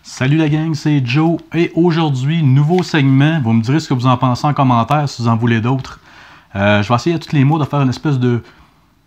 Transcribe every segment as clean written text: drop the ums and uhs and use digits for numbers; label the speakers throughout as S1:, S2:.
S1: Salut la gang, c'est Joe et aujourd'hui, nouveau segment. Vous me direz ce que vous en pensez en commentaire si vous en voulez d'autres. Je vais essayer à tous les mois de faire une espèce de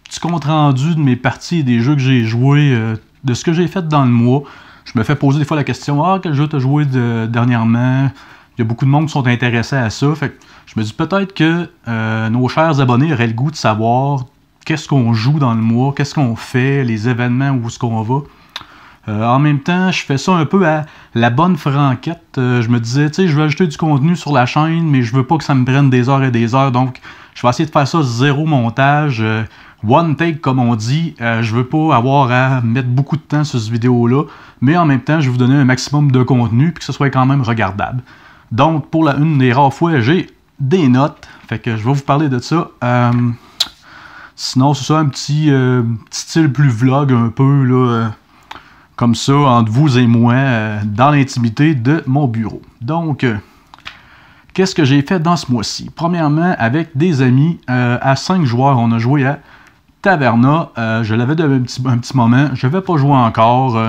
S1: petit compte rendu de mes parties et des jeux que j'ai joués, de ce que j'ai fait dans le mois. Je me fais poser des fois la question, quel jeu t'as joué dernièrement? Il y a beaucoup de monde qui sont intéressés à ça. Fait que je me dis peut-être que nos chers abonnés auraient le goût de savoir qu'est-ce qu'on joue dans le mois, qu'est-ce qu'on fait, les événements, où est-ce qu'on va. En même temps, je fais ça un peu à la bonne franquette. Je me disais, tu sais, je veux ajouter du contenu sur la chaîne, mais je veux pas que ça me prenne des heures et des heures. Donc, je vais essayer de faire ça zéro montage, one take comme on dit. Je veux pas avoir à mettre beaucoup de temps sur cette vidéo-là, mais en même temps, je vais vous donner un maximum de contenu puis que ce soit quand même regardable. Donc, pour une des rares fois, j'ai des notes. Fait que je vais vous parler de ça. Sinon, c'est ça, un petit style plus vlog un peu, là. Comme ça, entre vous et moi, dans l'intimité de mon bureau. Donc, qu'est-ce que j'ai fait dans ce mois-ci? Premièrement, avec des amis, à 5 joueurs, on a joué à Taverna. Je l'avais depuis un petit moment. Je n'avais pas joué encore.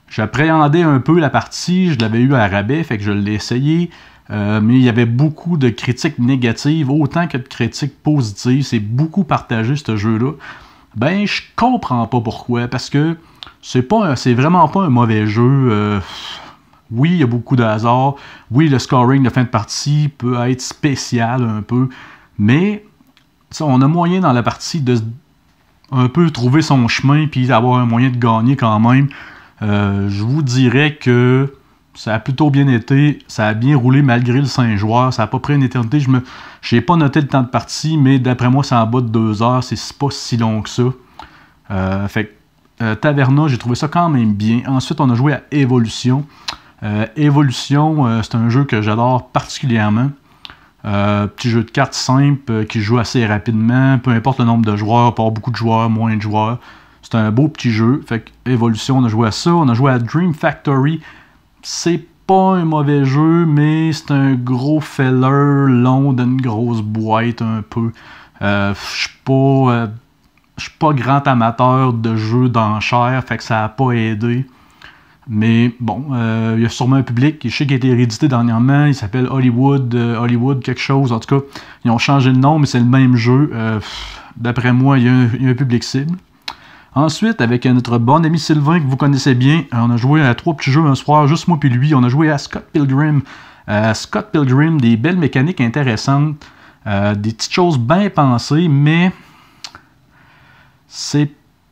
S1: J'appréhendais un peu la partie. Je l'avais eu à rabais, fait que je l'ai essayé. Mais il y avait beaucoup de critiques négatives, autant que de critiques positives. C'est beaucoup partagé, ce jeu-là. Ben, je comprends pas pourquoi, parce que c'est vraiment pas un mauvais jeu. Oui, il y a beaucoup de hasard. Oui, le scoring de fin de partie peut être spécial un peu. Mais on a moyen dans la partie de un peu trouver son chemin puis d'avoir un moyen de gagner quand même. Je vous dirais que ça a plutôt bien été. Ça a bien roulé malgré le 5 joueurs. Ça n'a pas pris une éternité. Je n'ai pas noté le temps de partie, mais d'après moi, c'est en bas de 2 heures. C'est pas si long que ça. Fait que Taverna, j'ai trouvé ça quand même bien. Ensuite, on a joué à Evolution. Evolution, c'est un jeu que j'adore particulièrement. Petit jeu de cartes simple qui joue assez rapidement. Peu importe le nombre de joueurs, pas beaucoup de joueurs, moins de joueurs. C'est un beau petit jeu. Fait que Evolution, on a joué à ça. On a joué à Dream Factory. C'est pas un mauvais jeu, mais c'est un gros feller long d'une grosse boîte un peu. Je suis pas grand amateur de jeux d'enchères, fait que ça n'a pas aidé. Mais bon, il y a sûrement un public. Je sais qu'il a été réédité dernièrement. Il s'appelle Hollywood quelque chose. En tout cas, ils ont changé de nom, mais c'est le même jeu. D'après moi, il y a un public cible. Ensuite, avec notre bon ami Sylvain, que vous connaissez bien, on a joué à 3 petits jeux un soir, juste moi puis lui. On a joué à Scott Pilgrim. Scott Pilgrim, des belles mécaniques intéressantes, des petites choses bien pensées, mais c'est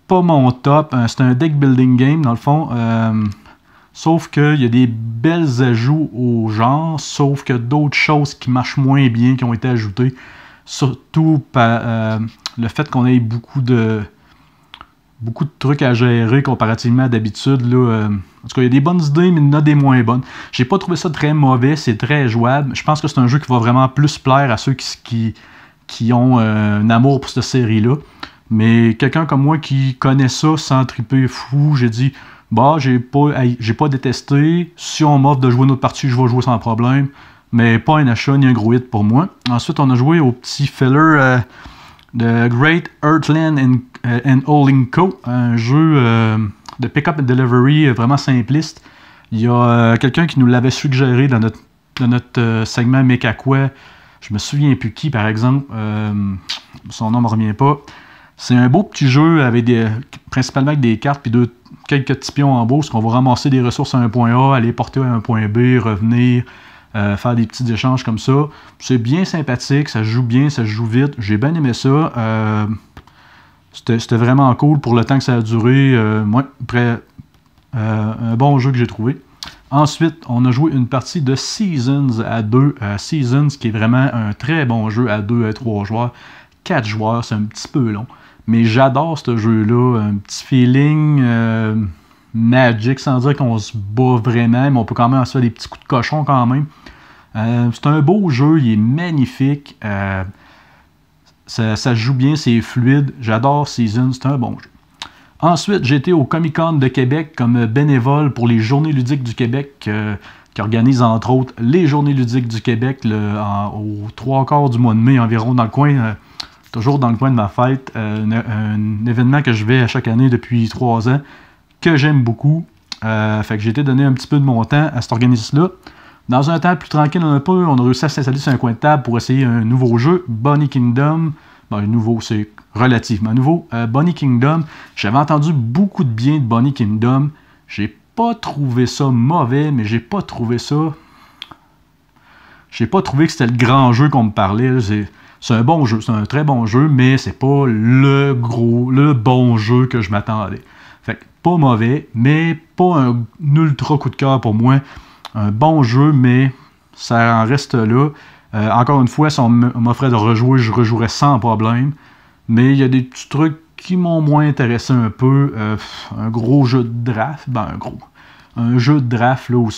S1: pas mon top. C'est un deck building game, dans le fond. Sauf qu'il y a des belles ajouts au genre, sauf que d'autres choses qui marchent moins bien qui ont été ajoutées. Surtout par le fait qu'on ait beaucoup de trucs à gérer comparativement à d'habitude. En tout cas, il y a des bonnes idées, mais il y en a des moins bonnes. J'ai pas trouvé ça très mauvais, c'est très jouable. Je pense que c'est un jeu qui va vraiment plus plaire à ceux qui ont un amour pour cette série-là. Mais quelqu'un comme moi qui connaît ça sans triper fou, j'ai dit, j'ai pas détesté. Si on m'offre de jouer une autre partie, je vais jouer sans problème. Mais pas un achat ni un gros hit pour moi. Ensuite, on a joué au petit filler de Great Earthland and Holding Co. Un jeu de pick-up and delivery vraiment simpliste. Il y a quelqu'un qui nous l'avait suggéré dans notre segment Mekakwa. Je me souviens plus qui, par exemple. Son nom ne me revient pas. C'est un beau petit jeu avec principalement avec des cartes puis quelques petits pions en bourse qu'on va ramasser des ressources à un point A, aller porter à un point B, revenir, faire des petits échanges comme ça. C'est bien sympathique, ça se joue bien, ça se joue vite. J'ai bien aimé ça. C'était vraiment cool pour le temps que ça a duré. Un bon jeu que j'ai trouvé. Ensuite, on a joué une partie de Seasons à 2. Seasons, qui est vraiment un très bon jeu à 2 à 3 joueurs. 4 joueurs, c'est un petit peu long. Mais j'adore ce jeu-là. Un petit feeling magic, sans dire qu'on se bat vraiment, mais on peut quand même se faire des petits coups de cochon quand même. C'est un beau jeu, il est magnifique. Ça se joue bien, c'est fluide. J'adore Season, c'est un bon jeu. Ensuite, j'ai été au Comic-Con de Québec comme bénévole pour les Journées ludiques du Québec, qui organise entre autres les Journées ludiques du Québec aux 3/4 du mois de mai environ, dans le coin. Toujours dans le coin de ma fête, un événement que je vais à chaque année depuis 3 ans, que j'aime beaucoup. Fait que j'ai été donner un petit peu de mon temps à cet organisme-là. Dans un temps plus tranquille un peu, on a réussi à s'installer sur un coin de table pour essayer un nouveau jeu, Bunny Kingdom. Ben, nouveau, c'est relativement nouveau. Bunny Kingdom, j'avais entendu beaucoup de bien de Bunny Kingdom. J'ai pas trouvé ça mauvais, mais j'ai pas trouvé ça... J'ai pas trouvé que c'était le grand jeu qu'on me parlait. C'est un bon jeu, c'est un très bon jeu, mais c'est pas le bon jeu que je m'attendais. Fait que pas mauvais, mais pas un ultra coup de cœur pour moi. Un bon jeu, mais ça en reste là. Encore une fois, si on m'offrait de rejouer, je rejouerais sans problème. Mais il y a des petits trucs qui m'ont moins intéressé un peu. Un gros jeu de draft. Ben, un jeu de draft là, où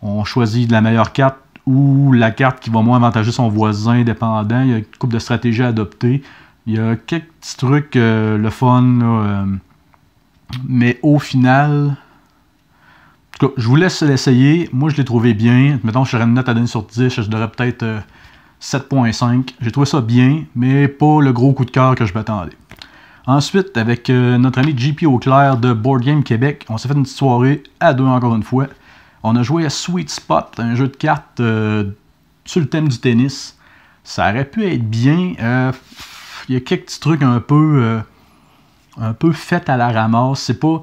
S1: on choisit de la meilleure carte ou la carte qui va moins avantager son voisin dépendant. Il y a une couple de stratégies à adopter. Il y a quelques petits trucs, le fun, là, mais au final... En tout cas, je vous laisse l'essayer. Moi, je l'ai trouvé bien. Mettons, je serais une note à donner sur 10, je donnerais peut-être 7.5. J'ai trouvé ça bien, mais pas le gros coup de cœur que je m'attendais. Ensuite, avec notre ami JP Auclair de Board Game Québec, on s'est fait une petite soirée à deux encore une fois. On a joué à Sweet Spot, un jeu de cartes sur le thème du tennis. Ça aurait pu être bien. Il y a quelques petits trucs un peu faits à la ramasse. C'est pas...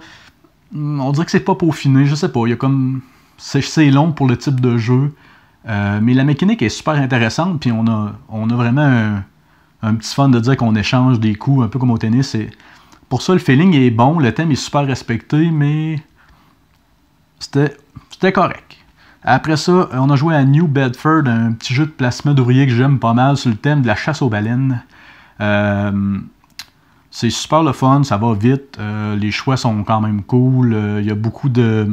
S1: On dirait que c'est pas peaufiné, je sais pas. Il y a comme... C'est long pour le type de jeu. Mais la mécanique est super intéressante. Puis on a vraiment un petit fun de dire qu'on échange des coups, un peu comme au tennis. Et pour ça, le feeling est bon. Le thème est super respecté, mais c'était correct. Après ça, on a joué à New Bedford, un petit jeu de placement d'ouvriers que j'aime pas mal sur le thème de la chasse aux baleines. C'est super le fun, ça va vite, les choix sont quand même cool, il y a beaucoup de...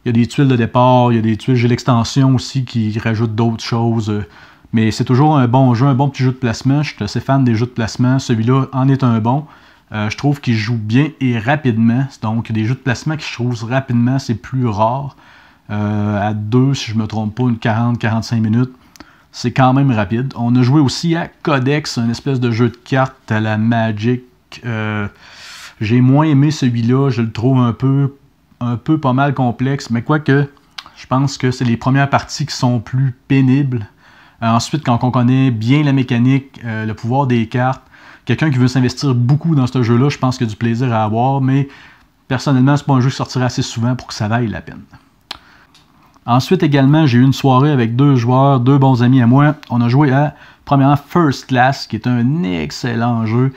S1: Il y a des tuiles de départ, il y a des tuiles, j'ai l'extension aussi qui rajoute d'autres choses, mais c'est toujours un bon jeu, un bon petit jeu de placement, je suis assez fan des jeux de placement, celui-là en est un bon. Je trouve qu'il joue bien et rapidement, donc des jeux de placement qui se trouvent rapidement, c'est plus rare. À 2, si je ne me trompe pas, une 40-45 minutes. C'est quand même rapide. On a joué aussi à Codex, un espèce de jeu de cartes à la Magic. J'ai moins aimé celui-là. Je le trouve un peu pas mal complexe. Mais quoique, je pense que c'est les premières parties qui sont plus pénibles. Ensuite, quand on connaît bien la mécanique, le pouvoir des cartes, quelqu'un qui veut s'investir beaucoup dans ce jeu-là, je pense qu'il y a du plaisir à avoir. Mais personnellement, c'est pas un jeu qui sortira assez souvent pour que ça vaille la peine. Ensuite également, j'ai eu une soirée avec deux joueurs, deux bons amis à moi. On a joué à, premièrement, First Class, qui est un excellent jeu.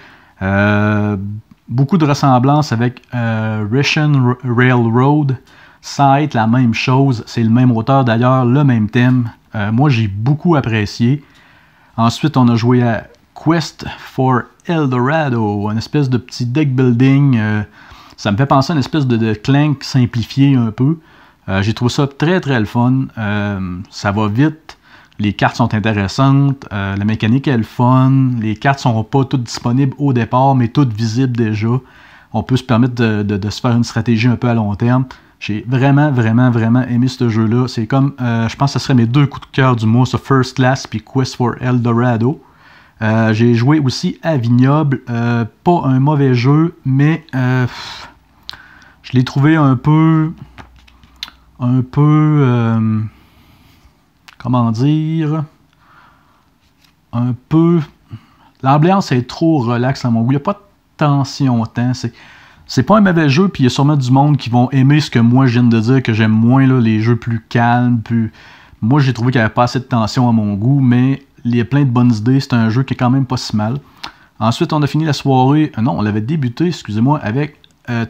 S1: Beaucoup de ressemblances avec Russian Railroad, sans être la même chose. C'est le même auteur d'ailleurs, le même thème. Moi, j'ai beaucoup apprécié. Ensuite, on a joué à Quest for Eldorado, une espèce de petit deck building. Ça me fait penser à une espèce de Clank simplifié un peu. J'ai trouvé ça très très le fun. Ça va vite. Les cartes sont intéressantes. La mécanique est le fun. Les cartes sont pas toutes disponibles au départ, mais toutes visibles déjà. On peut se permettre de se faire une stratégie un peu à long terme. J'ai vraiment, vraiment, vraiment aimé ce jeu-là. C'est comme, je pense que ce serait mes deux coups de cœur du mois, ce First Class puis Quest for Eldorado. J'ai joué aussi à Vignoble. Pas un mauvais jeu, mais je l'ai trouvé un peu, comment dire, un peu, l'ambiance est trop relaxe à mon goût, il n'y a pas de tension tant, c'est pas un mauvais jeu, puis il y a sûrement du monde qui vont aimer ce que moi je viens de dire, que j'aime moins là, les jeux plus calmes, moi j'ai trouvé qu'il n'y avait pas assez de tension à mon goût, mais il y a plein de bonnes idées, c'est un jeu qui est quand même pas si mal. Ensuite on a fini la soirée, non on l'avait débuté, excusez-moi, avec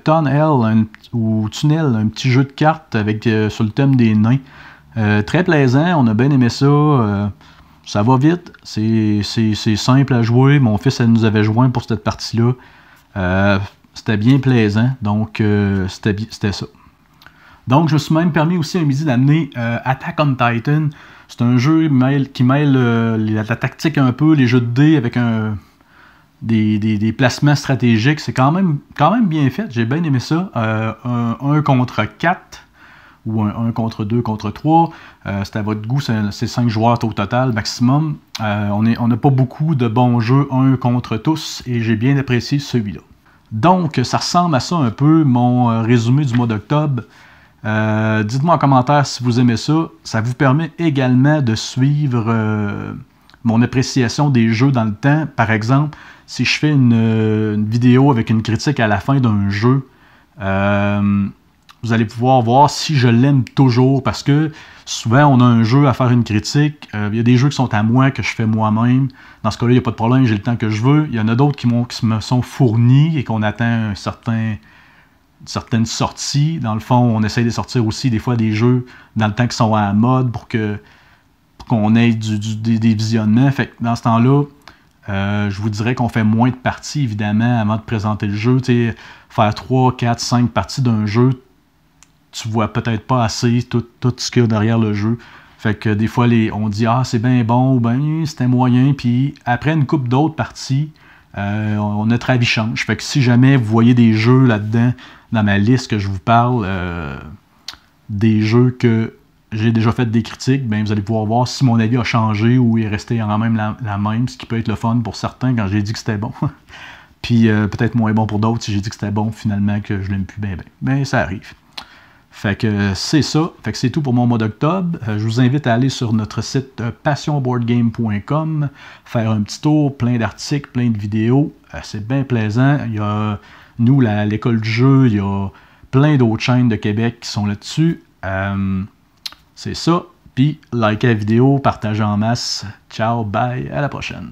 S1: Tunnel, ou Tunnel, un petit jeu de cartes avec sur le thème des nains. Très plaisant, on a bien aimé ça. Ça va vite, c'est simple à jouer. Mon fils elle nous avait joint pour cette partie-là. C'était bien plaisant, donc c'était ça. Donc je me suis même permis aussi un midi d'amener Attack on Titan. C'est un jeu qui mêle la tactique un peu, les jeux de dés avec des placements stratégiques. C'est quand même bien fait. J'ai bien aimé ça. Un 1 contre 4 ou un 1 contre 2 contre 3. C'est à votre goût. C'est 5 joueurs au total maximum. On n'a pas beaucoup de bons jeux 1 contre tous et j'ai bien apprécié celui-là. Donc, ça ressemble à ça un peu, mon résumé du mois d'octobre. Dites-moi en commentaire si vous aimez ça. Ça vous permet également de suivre mon appréciation des jeux dans le temps. Par exemple, si je fais une vidéo avec une critique à la fin d'un jeu, vous allez pouvoir voir si je l'aime toujours, parce que souvent on a un jeu à faire une critique, il y a des jeux qui sont à moi, que je fais moi-même. Dans ce cas-là, il n'y a pas de problème, j'ai le temps que je veux. Il y en a d'autres qui me sont fournis et qu'on attend une certaine sortie. Dans le fond, on essaye de sortir aussi des fois des jeux dans le temps qui sont à la mode pour qu'on ait des visionnements. Fait que dans ce temps-là, je vous dirais qu'on fait moins de parties, évidemment, avant de présenter le jeu. T'sais, faire 3, 4, 5 parties d'un jeu, tu vois peut-être pas assez tout ce qu'il y a derrière le jeu. Fait que des fois, on dit « Ah, c'est bien bon » ou « Ben, c'était moyen ». Puis après une couple d'autres parties, notre avis change. Fait que si jamais vous voyez des jeux là-dedans, dans ma liste que je vous parle, des jeux que j'ai déjà fait des critiques, ben vous allez pouvoir voir si mon avis a changé ou est resté en même la même, ce qui peut être le fun pour certains quand j'ai dit que c'était bon. Puis peut-être moins bon pour d'autres si j'ai dit que c'était bon finalement, que je l'aime plus bien. Ben ça arrive. Fait que c'est ça. Fait que c'est tout pour mon mois d'octobre. Je vous invite à aller sur notre site passionboardgame.com, faire un petit tour, plein d'articles, plein de vidéos. C'est bien plaisant. Il y a nous, l'école du jeu, il y a plein d'autres chaînes de Québec qui sont là-dessus. C'est ça. Puis, likez la vidéo, partagez en masse. Ciao, bye, à la prochaine.